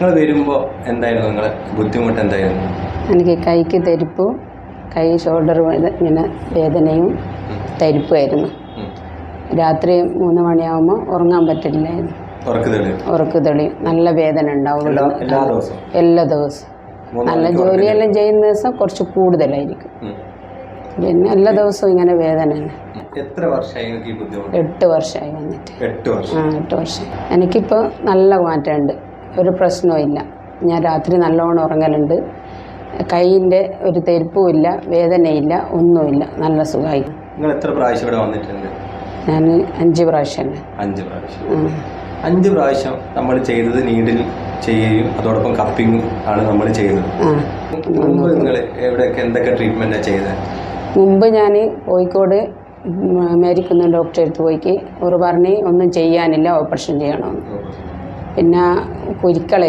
നിങ്ങൾ വരുമ്പോൾ എന്തായിരുന്നു നിങ്ങളെ ബുദ്ധിമുട്ട് എന്തായിരുന്നു? എനിക്ക് കൈക്ക് തരിപ്പും കൈ ഷോൾഡർ ഇങ്ങനെ വേദനയും തരിപ്പുമായിരുന്നു. രാത്രി 3 മണിയാകുമ്പോൾ ഉറങ്ങാൻ പറ്റില്ലായിരുന്നു. ഉറക്ക് തെളിയും. നല്ല വേദന ഉണ്ടാവും എല്ലാ ദിവസവും. നല്ല ജോലിയെല്ലാം ചെയ്യുന്ന ദിവസം കുറച്ച് കൂടുതലായിരിക്കും. പിന്നെ എല്ലാ ദിവസവും ഇങ്ങനെ വേദന തന്നെ. എത്ര വർഷമായി? 8 വർഷമായി വന്നിട്ട്. 8 വർഷം. എനിക്കിപ്പോൾ നല്ല മാറ്റമുണ്ട്, ഒരു പ്രശ്നവും ഇല്ല. ഞാൻ രാത്രി നല്ലോണം ഉറങ്ങലുണ്ട്. കൈയിൻ്റെ ഒരു തെരിപ്പും ഇല്ല, വേദനയില്ല, ഒന്നുമില്ല. നല്ല സുഖമായി. നിങ്ങൾ എത്ര പ്രാവശ്യം ഇവിടെ വന്നിട്ടുണ്ട്? ഞാൻ 5 പ്രാവശ്യം. 5 പ്രാവശ്യം നമ്മൾ ചെയ്തത് നീഡിൽ ചെയ്യുകയും അതോടൊപ്പം കപ്പിങ്ങും ആണ് നമ്മൾ ചെയ്തത്. മുമ്പ് നിങ്ങൾ എവിടെയൊക്കെ എന്തൊക്കെ ട്രീറ്റ്മെൻറ്റാണ് ചെയ്തത്? മുമ്പ് ഞാൻ കോഴിക്കോട് മേരിക്കുന്ന ഡോക്ടറെ അടുത്ത് പോയിക്ക് ഒരു പറഞ്ഞ് ഒന്നും ചെയ്യാനില്ല, ഓപ്പറേഷൻ ചെയ്യണമെന്ന്. പിന്നെ കുരുക്കള